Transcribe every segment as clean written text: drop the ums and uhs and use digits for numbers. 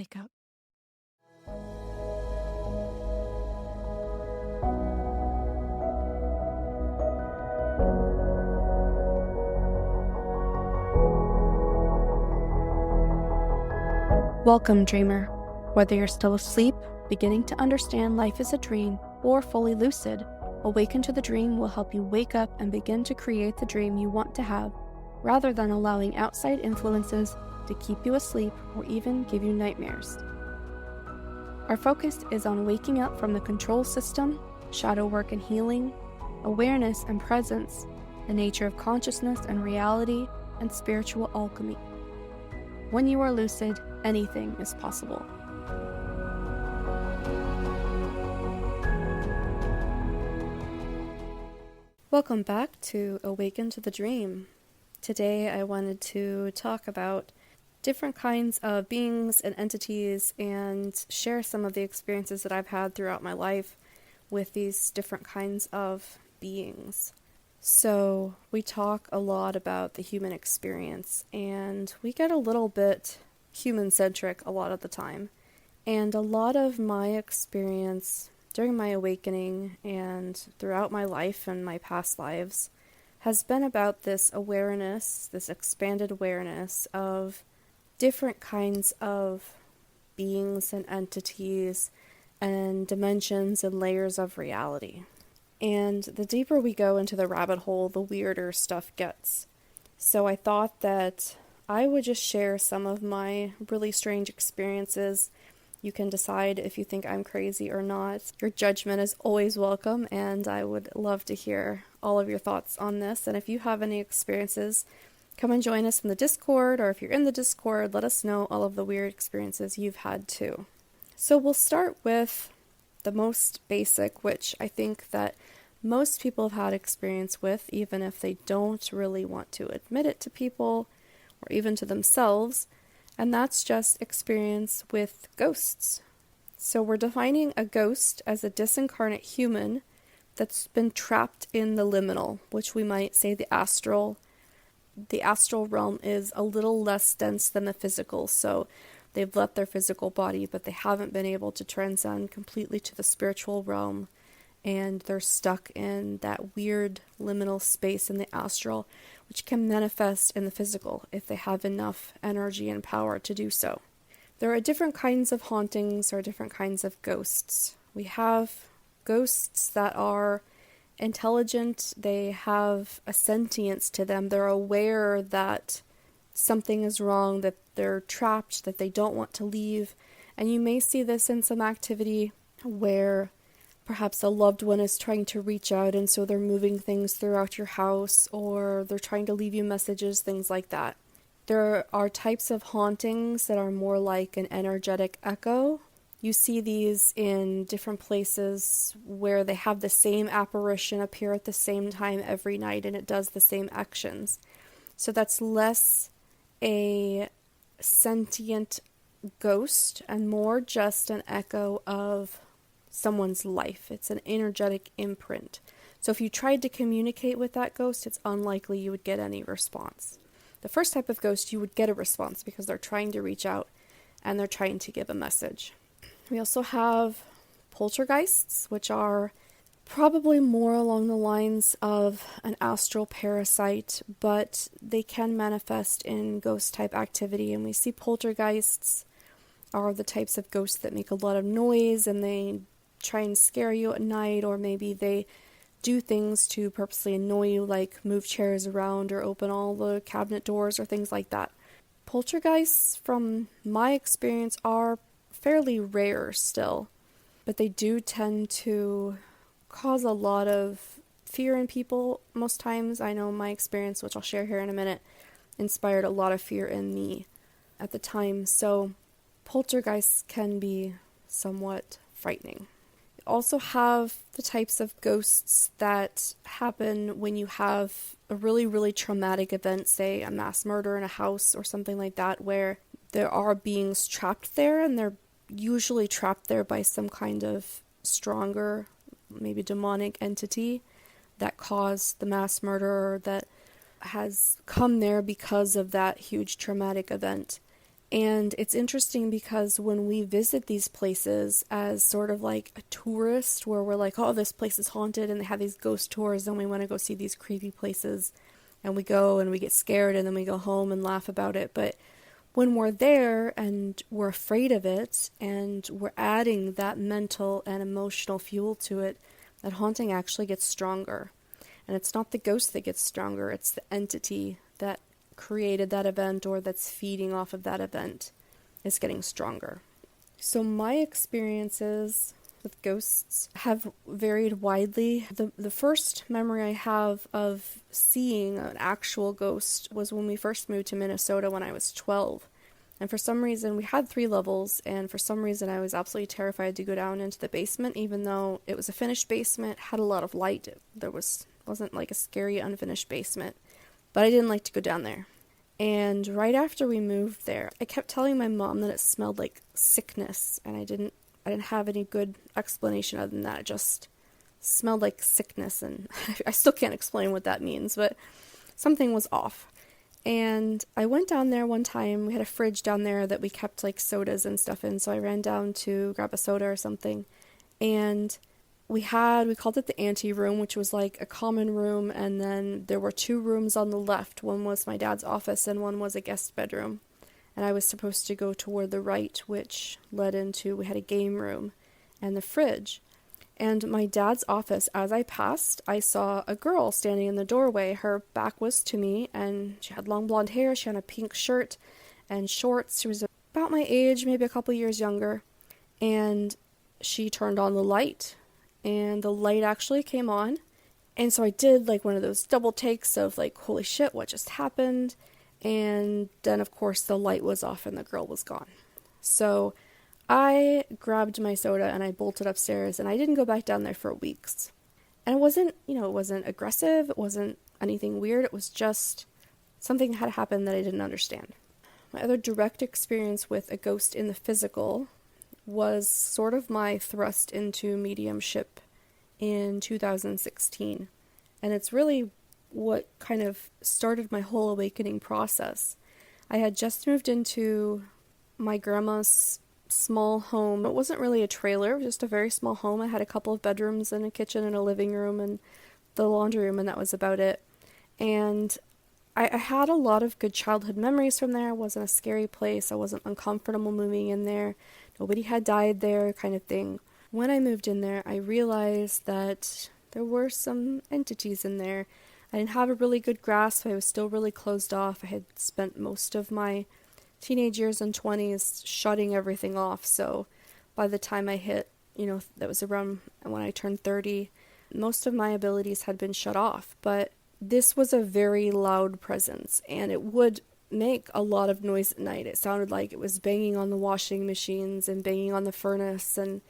Wake up. Welcome, dreamer. Whether you're still asleep, beginning to understand life is a dream, or fully lucid, Awaken to the Dream will help you wake up and begin to create the dream you want to have, rather than allowing outside influences to keep you asleep or even give you nightmares. Our focus is on waking up from the control system, shadow work and healing, awareness and presence, the nature of consciousness and reality, and spiritual alchemy. When you are lucid, anything is possible. Welcome back to Awaken to the Dream. Today I wanted to talk about different kinds of beings and entities and share some of the experiences that I've had throughout my life with these different kinds of beings. So we talk a lot about the human experience, and we get a little bit human-centric a lot of the time. And a lot of my experience during my awakening and throughout my life and my past lives has been about this awareness, this expanded awareness of different kinds of beings and entities and dimensions and layers of reality. And the deeper we go into the rabbit hole, the weirder stuff gets. So I thought that I would just share some of my really strange experiences. You can decide if you think I'm crazy or not. Your judgment is always welcome, and I would love to hear all of your thoughts on this. And if you have any experiences, come and join us from the Discord, or if you're in the Discord, let us know all of the weird experiences you've had too. So we'll start with the most basic, which I think that most people have had experience with, even if they don't really want to admit it to people or even to themselves, and that's just experience with ghosts. So we're defining a ghost as a disincarnate human that's been trapped in the liminal, which we might say the astral. The astral realm is a little less dense than the physical, so they've left their physical body, but they haven't been able to transcend completely to the spiritual realm, and they're stuck in that weird liminal space in the astral, which can manifest in the physical if they have enough energy and power to do so. There are different kinds of hauntings or different kinds of ghosts. We have ghosts that are intelligent, they have a sentience to them, they're aware that something is wrong, that they're trapped, that they don't want to leave. And you may see this in some activity where perhaps a loved one is trying to reach out, and so they're moving things throughout your house, or they're trying to leave you messages, things like that. There are types of hauntings that are more like an energetic echo. You see these in different places where they have the same apparition appear at the same time every night, and it does the same actions. So that's less a sentient ghost and more just an echo of someone's life. It's an energetic imprint. So if you tried to communicate with that ghost, it's unlikely you would get any response. The first type of ghost, you would get a response because they're trying to reach out and they're trying to give a message. We also have poltergeists, which are probably more along the lines of an astral parasite, but they can manifest in ghost-type activity. And we see poltergeists are the types of ghosts that make a lot of noise, and they try and scare you at night, or maybe they do things to purposely annoy you, like move chairs around or open all the cabinet doors or things like that. Poltergeists, from my experience, are fairly rare still, but they do tend to cause a lot of fear in people most times. I know my experience, which I'll share here in a minute, inspired a lot of fear in me at the time. So poltergeists can be somewhat frightening. You also have the types of ghosts that happen when you have a really, really traumatic event, say a mass murder in a house or something like that, where there are beings trapped there, and they're usually trapped there by some kind of stronger, maybe demonic entity that caused the mass murder, or that has come there because of that huge traumatic event. And it's interesting because when we visit these places as sort of like a tourist, where we're like, oh, this place is haunted, and they have these ghost tours, and we want to go see these creepy places, and we go and we get scared, and then we go home and laugh about it. But when we're there and we're afraid of it, and we're adding that mental and emotional fuel to it, that haunting actually gets stronger. And it's not the ghost that gets stronger, it's the entity that created that event or that's feeding off of that event is getting stronger. So my experiences with ghosts have varied widely. The first memory I have of seeing an actual ghost was when we first moved to Minnesota when I was 12. And for some reason, we had 3 levels, and for some reason I was absolutely terrified to go down into the basement, even though it was a finished basement, had a lot of light. There wasn't like a scary unfinished basement. But I didn't like to go down there. And right after we moved there, I kept telling my mom that it smelled like sickness, and I didn't have any good explanation other than that. It just smelled like sickness, and I still can't explain what that means, but something was off. And I went down there one time. We had a fridge down there that we kept like sodas and stuff in, so I ran down to grab a soda or something, and we called it the ante room, which was like a common room, and then there were 2 rooms on the left. One was my dad's office and one was a guest bedroom. And I was supposed to go toward the right, which led into, we had a game room and the fridge. And my dad's office, as I passed, I saw a girl standing in the doorway. Her back was to me, and she had long blonde hair, she had a pink shirt and shorts. She was about my age, maybe a couple years younger. And she turned on the light. And the light actually came on, and so I did like one of those double takes of like, holy shit, what just happened? And then of course the light was off and the girl was gone. So I grabbed my soda and I bolted upstairs, and I didn't go back down there for weeks. And it wasn't aggressive, it wasn't anything weird, it was just something had happened that I didn't understand. My other direct experience with a ghost in the physical was sort of my thrust into mediumship in 2016. And it's really what kind of started my whole awakening process. I had just moved into my grandma's small home. It wasn't really a trailer, it was just a very small home. I had a couple of bedrooms and a kitchen and a living room and the laundry room, and that was about it. And I had a lot of good childhood memories from there. It wasn't a scary place. I wasn't uncomfortable moving in there. Nobody had died there, kind of thing. When I moved in there, I realized that there were some entities in there. I didn't have a really good grasp. I was still really closed off. I had spent most of my teenage years and 20s shutting everything off. So by the time I hit, that was around when I turned 30, most of my abilities had been shut off. But this was a very loud presence, and it would make a lot of noise at night. It sounded like it was banging on the washing machines and banging on the furnace, and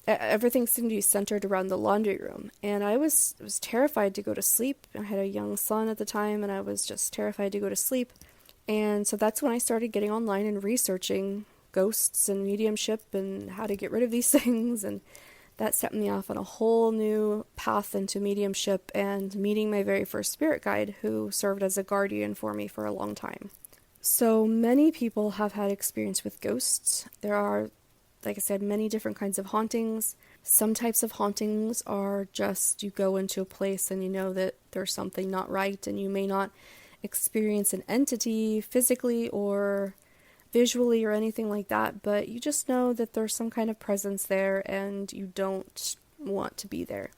everything seemed to be centered around the laundry room. And I was terrified to go to sleep. I had a young son at the time, and I was just terrified to go to sleep. And so that's when I started getting online and researching ghosts and mediumship and how to get rid of these things, and that set me off on a whole new path into mediumship and meeting my very first spirit guide, who served as a guardian for me for a long time. So many people have had experience with ghosts. There are, like I said, many different kinds of hauntings. Some types of hauntings are just you go into a place and you know that there's something not right, and you may not experience an entity physically or visually or anything like that, but you just know that there's some kind of presence there and you don't want to be there.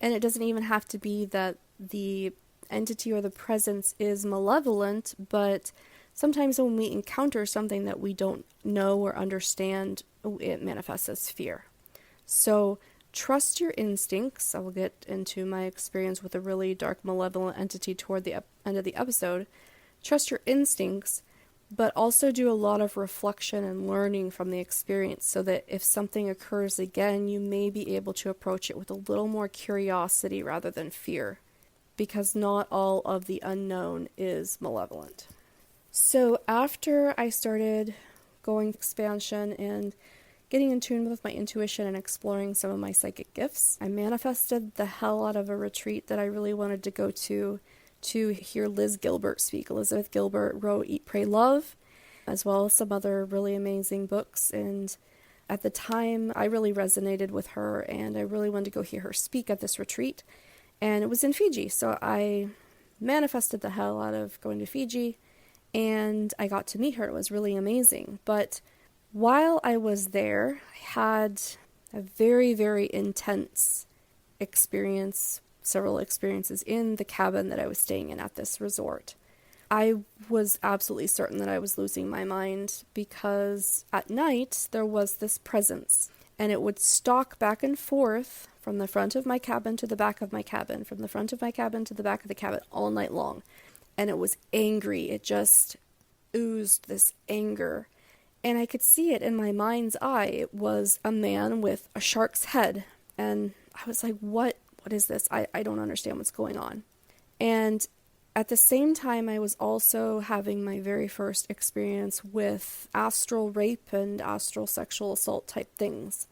And it doesn't even have to be that the entity or the presence is malevolent, but sometimes when we encounter something that we don't know or understand, it manifests as fear. So trust your instincts. I will get into my experience with a really dark malevolent entity toward the end of the episode. Trust your instincts, but also do a lot of reflection and learning from the experience so that if something occurs again, you may be able to approach it with a little more curiosity rather than fear, because not all of the unknown is malevolent. So after I started going expansion and getting in tune with my intuition and exploring some of my psychic gifts, I manifested the hell out of a retreat that I really wanted to go to hear Liz Gilbert speak. Elizabeth Gilbert wrote Eat, Pray, Love, as well as some other really amazing books. And at the time, I really resonated with her, and I really wanted to go hear her speak at this retreat. And it was in Fiji, so I manifested the hell out of going to Fiji, and I got to meet her. It was really amazing. But while I was there, I had a very, very intense experience, several experiences in the cabin that I was staying in at this resort. I was absolutely certain that I was losing my mind because at night there was this presence, and it would stalk back and forth from the front of my cabin to the back of my cabin, from the front of my cabin to the back of the cabin all night long. And it was angry. It just oozed this anger. And I could see it in my mind's eye. It was a man with a shark's head. And I was like, what is this? I don't understand what's going on. And at the same time, I was also having my very first experience with astral rape and astral sexual assault type things.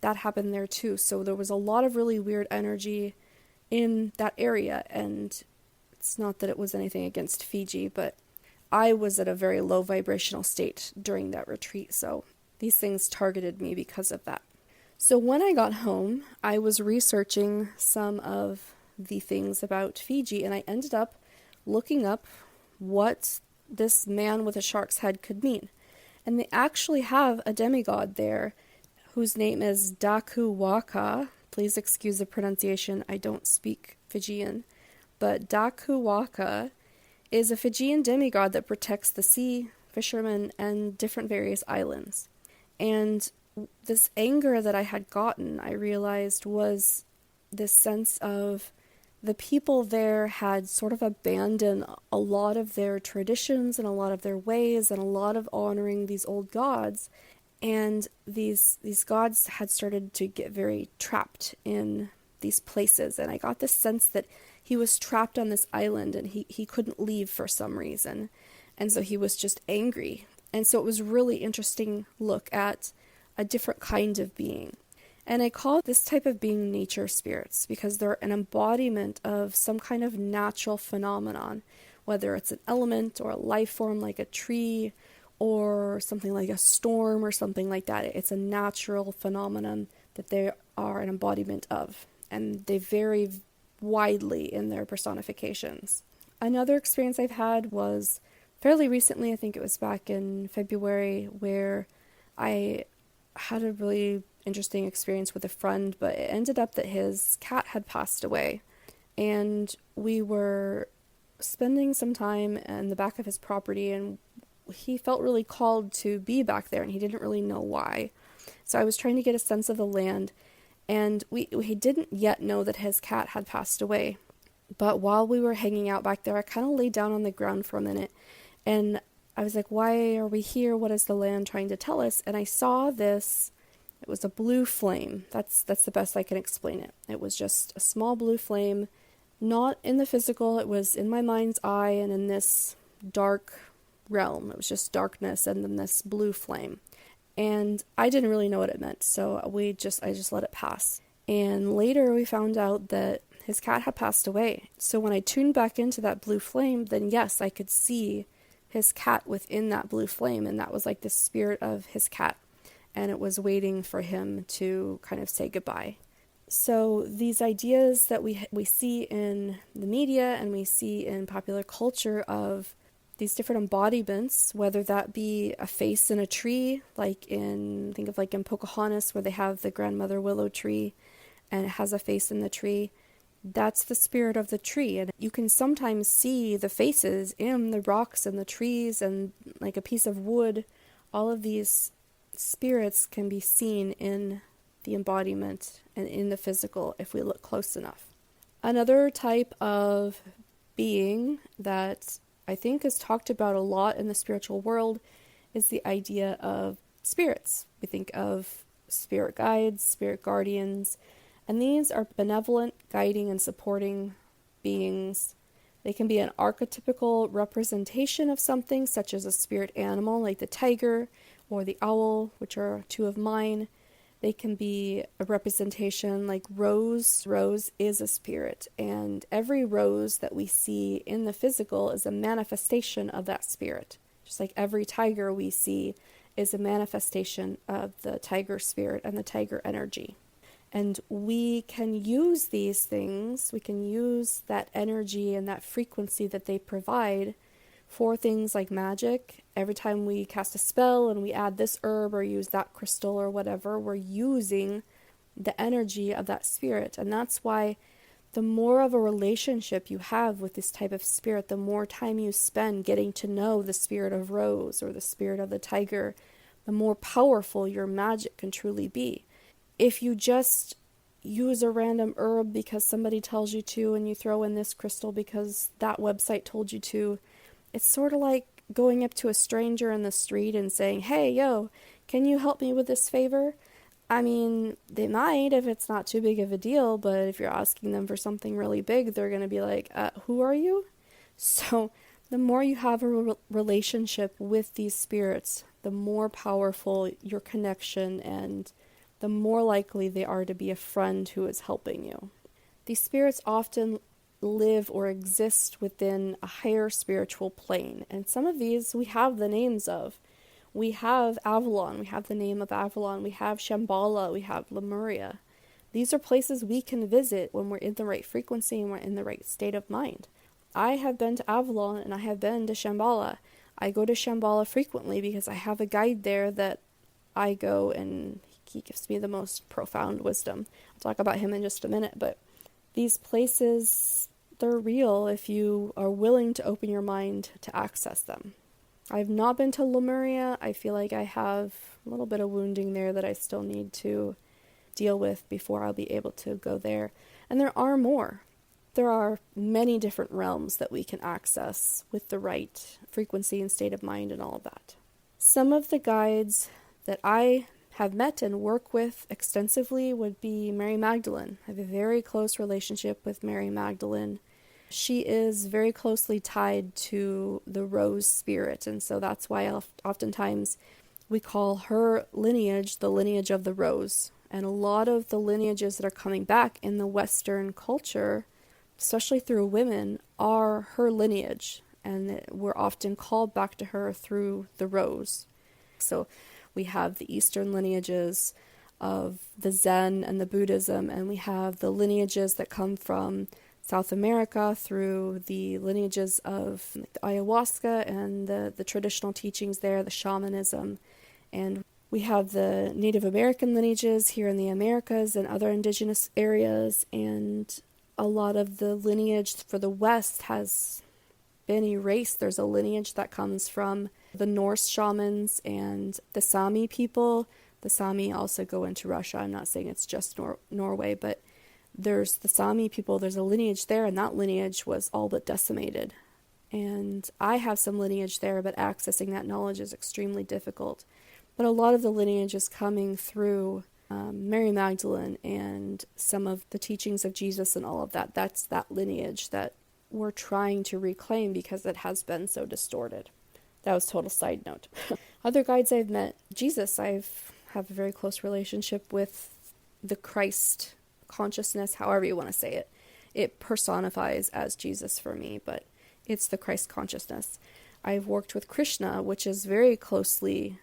That happened there too. So there was a lot of really weird energy in that area. And it's not that it was anything against Fiji, but I was at a very low vibrational state during that retreat. So these things targeted me because of that. So when I got home, I was researching some of the things about Fiji, and I ended up looking up what this man with a shark's head could mean. And they actually have a demigod there whose name is Daku Waka. Please excuse the pronunciation, I don't speak Fijian. But Daku Waka is a Fijian demigod that protects the sea, fishermen, and different various islands. And this anger that I had gotten, I realized, was this sense of the people there had sort of abandoned a lot of their traditions and a lot of their ways and a lot of honoring these old gods. And these gods had started to get very trapped in these places. And I got this sense that he was trapped on this island and he couldn't leave for some reason. And so he was just angry. And so it was really interesting look at a different kind of being. And I call this type of being nature spirits because they're an embodiment of some kind of natural phenomenon, whether it's an element or a life form like a tree or something like a storm or something like that. It's a natural phenomenon that they are an embodiment of, and they vary widely in their personifications. Another experience I've had was fairly recently, I think it was back in February, where I had a really interesting experience with a friend, but it ended up that his cat had passed away, and we were spending some time in the back of his property, and he felt really called to be back there, and he didn't really know why. So I was trying to get a sense of the land, and we didn't yet know that his cat had passed away. But while we were hanging out back there, I kind of laid down on the ground for a minute, and I was like, why are we here? What is the land trying to tell us? And I saw this. It was a blue flame. That's the best I can explain it. It was just a small blue flame, not in the physical. It was in my mind's eye and in this dark realm. It was just darkness and then this blue flame. And I didn't really know what it meant, so I just let it pass. And later we found out that his cat had passed away. So when I tuned back into that blue flame, then yes, I could see his cat within that blue flame, and that was like the spirit of his cat. And it was waiting for him to kind of say goodbye. So these ideas that we see in the media and we see in popular culture of these different embodiments, whether that be a face in a tree, think of in Pocahontas where they have the grandmother willow tree and it has a face in the tree, that's the spirit of the tree. And you can sometimes see the faces in the rocks and the trees and like a piece of wood. All of these spirits can be seen in the embodiment and in the physical if we look close enough. Another type of being that I think is talked about a lot in the spiritual world is the idea of spirits. We think of spirit guides, spirit guardians, and these are benevolent, guiding, and supporting beings. They can be an archetypical representation of something, such as a spirit animal like the tiger or the owl, which are two of mine. They can be a representation like Rose. Rose is a spirit, and every rose that we see in the physical is a manifestation of that spirit. Just like every tiger we see is a manifestation of the tiger spirit and the tiger energy. And we can use these things, we can use that energy and that frequency that they provide for things like magic. Every time we cast a spell and we add this herb or use that crystal or whatever, we're using the energy of that spirit. And that's why the more of a relationship you have with this type of spirit, the more time you spend getting to know the spirit of Rose or the spirit of the tiger, the more powerful your magic can truly be. If you just use a random herb because somebody tells you to, and you throw in this crystal because that website told you to, it's sort of like going up to a stranger in the street and saying, "Hey, yo, can you help me with this favor?" I mean, they might if it's not too big of a deal, but if you're asking them for something really big, they're going to be like, who are you? So the more you have a relationship with these spirits, the more powerful your connection and the more likely they are to be a friend who is helping you. These spirits often live or exist within a higher spiritual plane, and some of these we have the names of. We have Avalon, we have the name of Avalon, we have Shambhala, we have Lemuria. These are places we can visit when we're in the right frequency and we're in the right state of mind. I have been to Avalon and I have been to Shambhala. I go to Shambhala frequently because I have a guide there that I go and he gives me the most profound wisdom. I'll talk about him in just a minute, but these places, they're real if you are willing to open your mind to access them. I've not been to Lemuria. I feel like I have a little bit of wounding there that I still need to deal with before I'll be able to go there. And there are more. There are many different realms that we can access with the right frequency and state of mind and all of that. Some of the guides that I have met and work with extensively would be Mary Magdalene. I have a very close relationship with Mary Magdalene. She is very closely tied to the rose spirit, and so that's why oftentimes we call her lineage the lineage of the rose. And a lot of the lineages that are coming back in the Western culture, especially through women, are her lineage, and we're often called back to her through the rose. So we have the Eastern lineages of the Zen and the Buddhism, and we have the lineages that come from South America through the lineages of the ayahuasca and the traditional teachings there, the shamanism. And we have the Native American lineages here in the Americas and other indigenous areas, and a lot of the lineage for the West has been erased. There's a lineage that comes from the Norse shamans and the Sami people. The Sami also go into Russia. I'm not saying it's just Norway, but there's the Sami people, there's a lineage there, and that lineage was all but decimated. And I have some lineage there, but accessing that knowledge is extremely difficult. But a lot of the lineage is coming through Mary Magdalene and some of the teachings of Jesus and all of that. That's that lineage that we're trying to reclaim because it has been so distorted. That was a total side note. Other guides I've met, Jesus, I have a very close relationship with the Christ consciousness, however you want to say it. It personifies as Jesus for me, but it's the Christ consciousness. I've worked with Krishna, which is very closely,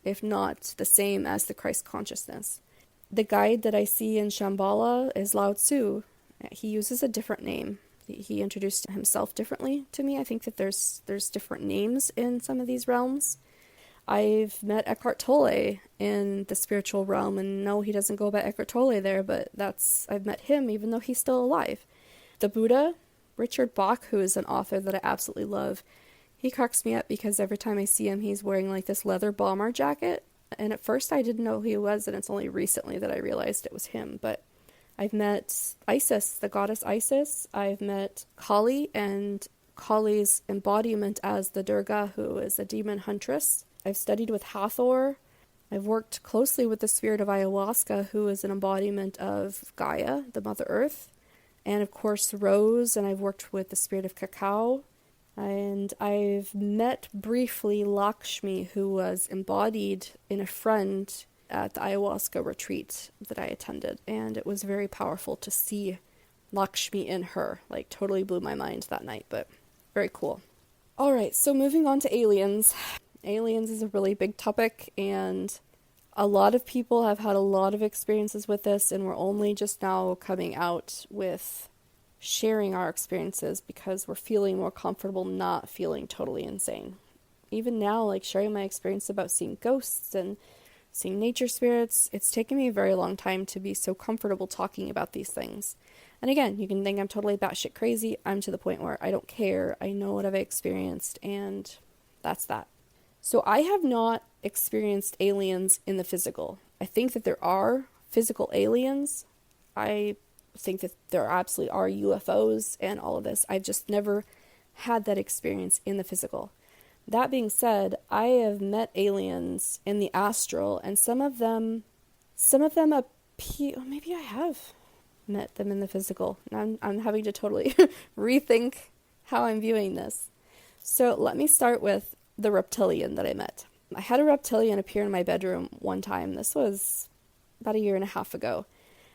if not the same as the Christ consciousness. The guide that I see in Shambhala is Lao Tzu. He uses a different name. He introduced himself differently to me. I think that there's different names in some of these realms. I've met Eckhart Tolle in the spiritual realm, and no, he doesn't go by Eckhart Tolle there, but I've met him even though he's still alive. The Buddha, Richard Bach, who is an author that I absolutely love, he cracks me up because every time I see him, he's wearing like this leather bomber jacket, and at first I didn't know who he was, and it's only recently that I realized it was him. But I've met Isis, the goddess Isis. I've met Kali and Kali's embodiment as the Durga, who is a demon huntress. I've studied with Hathor. I've worked closely with the spirit of ayahuasca, who is an embodiment of Gaia, the Mother Earth, and of course Rose, and I've worked with the spirit of cacao. And I've met briefly Lakshmi, who was embodied in a friend at the ayahuasca retreat that I attended, and it was very powerful to see Lakshmi in her. Like, totally blew my mind that night, but very cool. All right, so moving on to aliens. Aliens is a really big topic, and a lot of people have had a lot of experiences with this, and we're only just now coming out with sharing our experiences because we're feeling more comfortable not feeling totally insane. Even now, like sharing my experience about seeing ghosts and seeing nature spirits, it's taken me a very long time to be so comfortable talking about these things. And again, you can think I'm totally batshit crazy. I'm to the point where I don't care. I know what I've experienced, and that's that. So I have not experienced aliens in the physical. I think that there are physical aliens. I think that there absolutely are UFOs and all of this. I've just never had that experience in the physical. That being said, I have met aliens in the astral, and some of them appear. Maybe I have met them in the physical. I'm having to totally rethink how I'm viewing this. So let me start with the reptilian that I met. I had a reptilian appear in my bedroom one time. This was about a year and a half ago.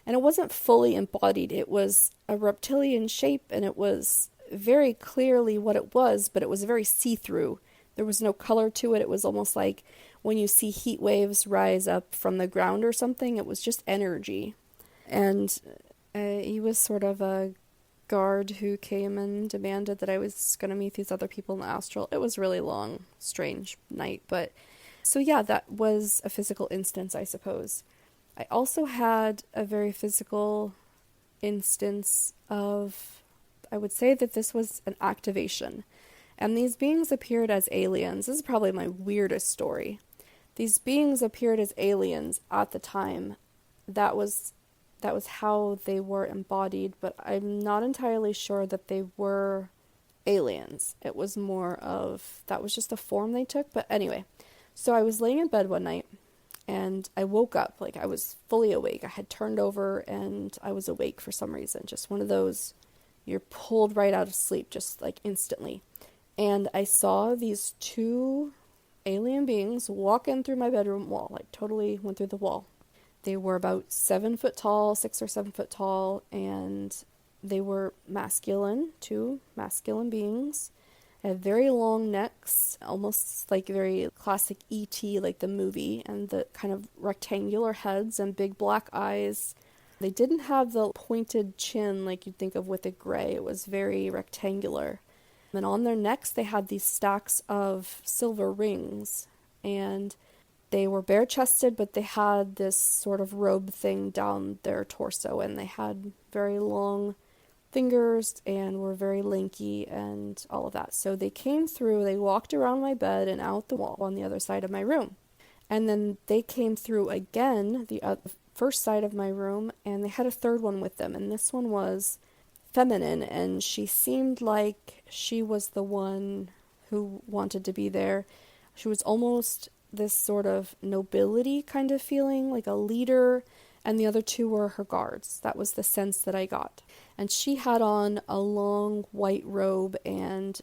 And it wasn't fully embodied. It was a reptilian shape, and it was very clearly what it was, but it was very see-through. There was no color to it. It was almost like when you see heat waves rise up from the ground or something. It was just energy. And he was sort of a guard who came and demanded that I was going to meet these other people in the astral. It was a really long, strange night. But so yeah, that was a physical instance, I suppose. I also had a very physical instance of, I would say that this was an activation. And these beings appeared as aliens. This is probably my weirdest story. These beings appeared as aliens at the time. That was how they were embodied, but I'm not entirely sure that they were aliens. It was more of, that was just the form they took. But anyway, so I was laying in bed one night, and I woke up, like I was fully awake. I had turned over, and I was awake for some reason. Just one of those, you're pulled right out of sleep, just like instantly. And I saw these two alien beings walk in through my bedroom wall, like totally went through the wall. They were about 7 foot tall, 6 or 7 foot tall, and they were masculine, two masculine beings. They had very long necks, almost like very classic E.T., like the movie, and the kind of rectangular heads and big black eyes. They didn't have the pointed chin like you'd think of with a gray. It was very rectangular. And on their necks, they had these stacks of silver rings, and they were bare-chested, but they had this sort of robe thing down their torso, and they had very long fingers and were very lanky and all of that. So they came through, they walked around my bed and out the wall on the other side of my room. And then they came through again, the first side of my room, and they had a third one with them, and this one was feminine, and she seemed like she was the one who wanted to be there. She was almost this sort of nobility kind of feeling, like a leader, and the other two were her guards. That was the sense that I got. And she had on a long white robe and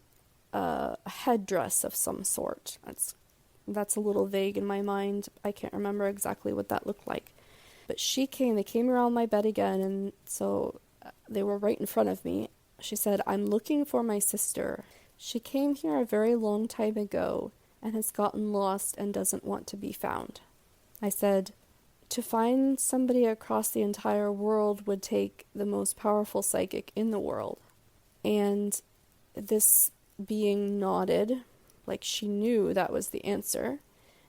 a headdress of some sort. That's a little vague in my mind. I can't remember exactly what that looked like. But they came around my bed again, and so they were right in front of me. She said, "I'm looking for my sister. She came here a very long time ago and has gotten lost and doesn't want to be found." I said, "To find somebody across the entire world would take the most powerful psychic in the world." And this being nodded, like she knew that was the answer,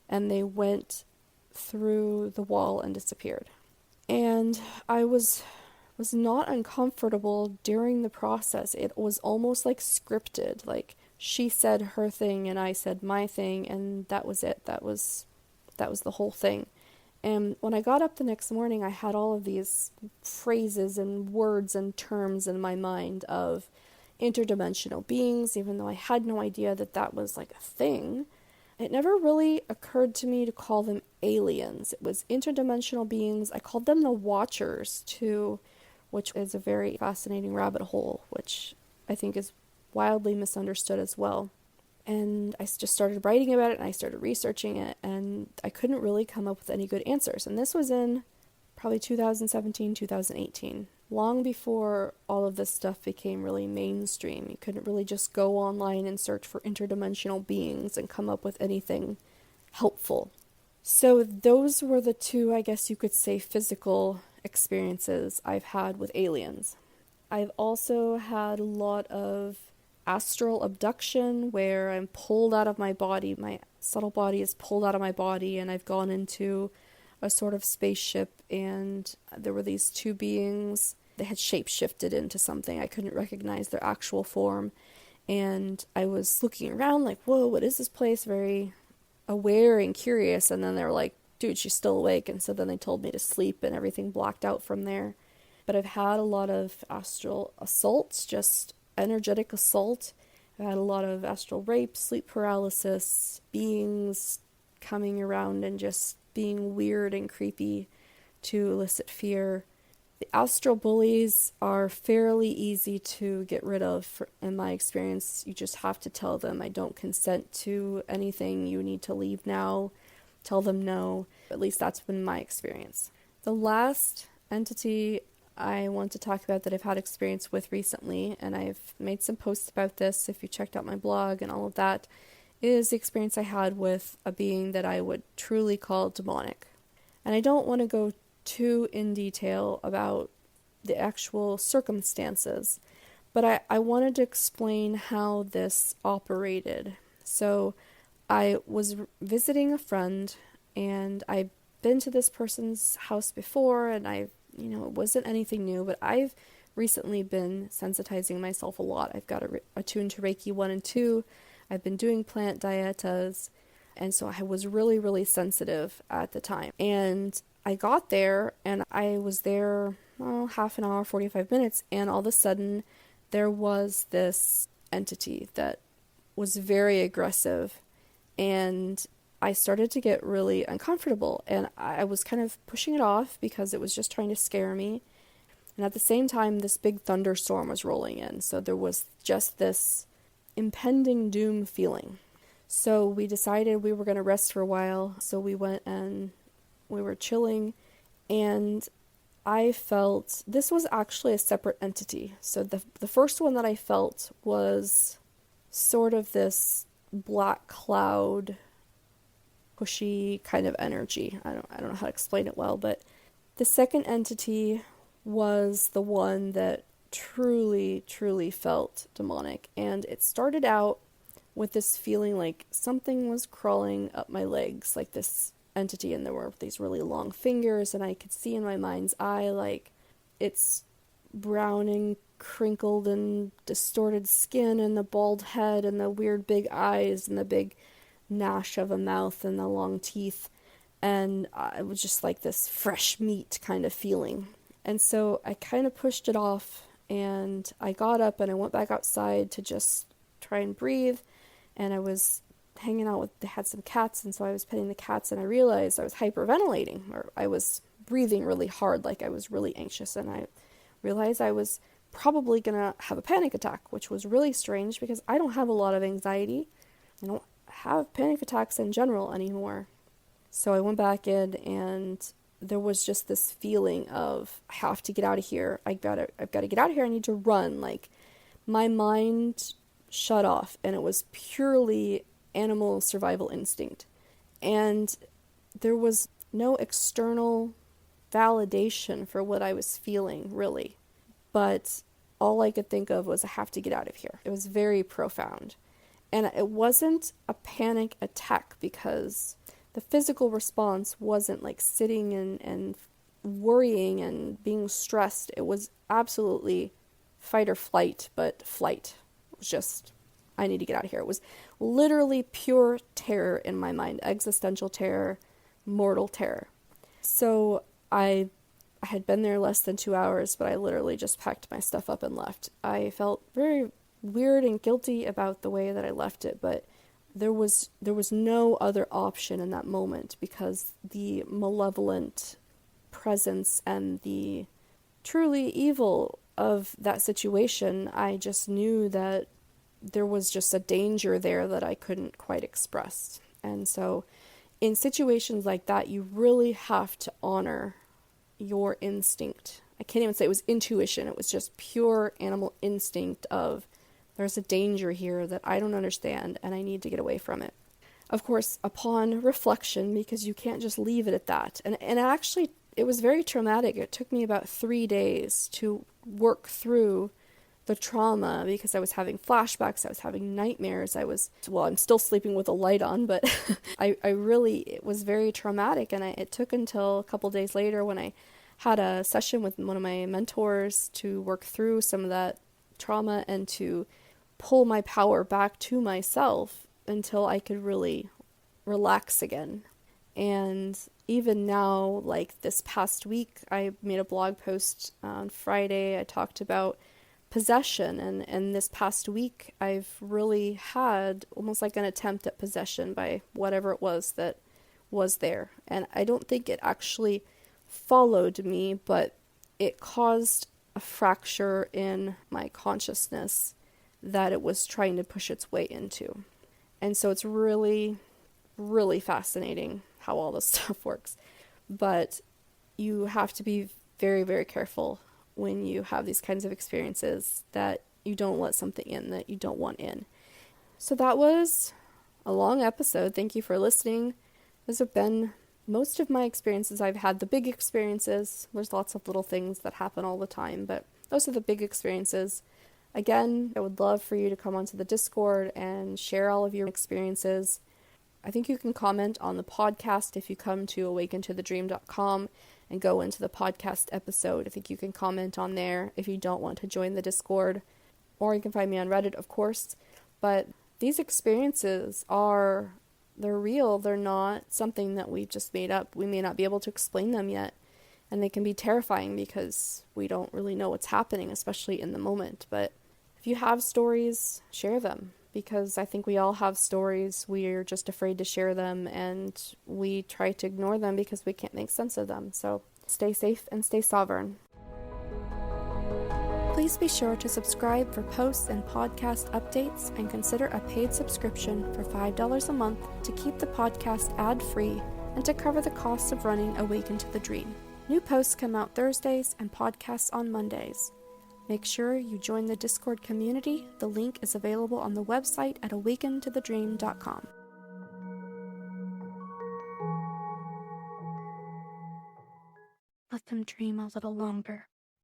and they went through the wall and disappeared. And I was not uncomfortable during the process. It was almost like scripted, like she said her thing and I said my thing, and that was it. That was the whole thing. And when I got up the next morning, I had all of these phrases and words and terms in my mind of interdimensional beings, even though I had no idea that was like a thing. It never really occurred to me to call them aliens. It was interdimensional beings. I called them the Watchers too, which is a very fascinating rabbit hole, which I think is wildly misunderstood as well. And I just started writing about it, and I started researching it, and I couldn't really come up with any good answers. And this was in probably 2017, 2018. long before all of this stuff became really mainstream. You couldn't really just go online and search for interdimensional beings and come up with anything helpful. So those were the two, I guess you could say, physical experiences I've had with aliens. I've also had a lot of astral abduction where I'm pulled out of my body. My subtle body is pulled out of my body, and I've gone into a sort of spaceship, and there were these two beings. They had shape-shifted into something. I couldn't recognize their actual form, and I was looking around like, whoa, what is this place? Very aware and curious, and then they were like, dude, she's still awake, and so then they told me to sleep, and everything blocked out from there. But I've had a lot of astral assaults, just energetic assault. I've had a lot of astral rape, sleep paralysis, beings coming around and just being weird and creepy to elicit fear. The astral bullies are fairly easy to get rid of, in my experience. You just have to tell them, I don't consent to anything, you need to leave now. Tell them no. At least that's been my experience. The last entity I want to talk about that I've had experience with recently, and I've made some posts about this if you checked out my blog and all of that, is the experience I had with a being that I would truly call demonic. And I don't want to go too in detail about the actual circumstances, but I wanted to explain how this operated. So I was visiting a friend, and I've been to this person's house before, and it wasn't anything new, but I've recently been sensitizing myself a lot. I've got attuned to Reiki 1 and 2. I've been doing plant dietas, and so I was really, really sensitive at the time. And I got there, and I was there, half an hour, 45 minutes, and all of a sudden there was this entity that was very aggressive, and I started to get really uncomfortable, and I was kind of pushing it off because it was just trying to scare me. And at the same time, this big thunderstorm was rolling in, so there was just this impending doom feeling. So we decided we were going to rest for a while, so we went and we were chilling, and I felt this was actually a separate entity. So the first one that I felt was sort of this black cloud, pushy kind of energy. I don't know how to explain it well, but the second entity was the one that truly, truly felt demonic. And it started out with this feeling like something was crawling up my legs, like this entity, and there were these really long fingers, and I could see in my mind's eye like it's brown and crinkled and distorted skin and the bald head and the weird big eyes and the big gnash of a mouth and the long teeth, and it was just like this fresh meat kind of feeling. And so I kind of pushed it off, and I got up and I went back outside to just try and breathe, and I was hanging out with, they had some cats, and so I was petting the cats, and I realized I was hyperventilating, or I was breathing really hard, like I was really anxious, and I realized I was probably gonna have a panic attack, which was really strange because I don't have a lot of anxiety. I don't have panic attacks in general anymore. So I went back in, and there was just this feeling of, I have to get out of here. I've got to get out of here. I need to run. Like, my mind shut off, and it was purely animal survival instinct. And there was no external validation for what I was feeling, really. But all I could think of was, I have to get out of here. It was very profound. And it wasn't a panic attack, because the physical response wasn't like sitting and worrying and being stressed. It was absolutely fight or flight, but flight. It was just, I need to get out of here. It was literally pure terror in my mind, existential terror, mortal terror. So I had been there less than 2 hours, but I literally just packed my stuff up and left. I felt very weird and guilty about the way that I left it, but there was no other option in that moment, because the malevolent presence and the truly evil of that situation, I just knew that there was just a danger there that I couldn't quite express. And so in situations like that, you really have to honor your instinct I can't even say it was intuition. It was just pure animal instinct of there's a danger here that I don't understand and I need to get away from it. Of course, upon reflection, because you can't just leave it at that. And actually, it was very traumatic. It took me about 3 days to work through the trauma because I was having flashbacks, I was having nightmares, I'm still sleeping with a light on, but it was very traumatic, and it took until a couple days later when I had a session with one of my mentors to work through some of that trauma and to pull my power back to myself until I could really relax again. And even now, like this past week, I made a blog post on Friday. I talked about possession, and this past week I've really had almost like an attempt at possession by whatever it was that was there. And I don't think it actually followed me, but it caused a fracture in my consciousness that it was trying to push its way into. And so it's really, really fascinating how all this stuff works. But you have to be very, very careful when you have these kinds of experiences that you don't let something in that you don't want in. So that was a long episode. Thank you for listening. Those have been most of my experiences. I've had the big experiences. There's lots of little things that happen all the time, but those are the big experiences. Again, I would love for you to come onto the Discord and share all of your experiences. I think you can comment on the podcast if you come to awakentothedream.com and go into the podcast episode. I think you can comment on there if you don't want to join the Discord. Or you can find me on Reddit, of course. But these experiences they're real. They're not something that we just made up. We may not be able to explain them yet. And they can be terrifying because we don't really know what's happening, especially in the moment. But if you have stories, share them. Because I think we all have stories. We're just afraid to share them, and we try to ignore them because we can't make sense of them. So stay safe and stay sovereign. Please be sure to subscribe for posts and podcast updates, and consider a paid subscription for $5 a month to keep the podcast ad-free and to cover the costs of running Awaken to the Dream. New posts come out Thursdays and podcasts on Mondays. Make sure you join the Discord community. The link is available on the website at awakentothedream.com. Let them dream a little longer.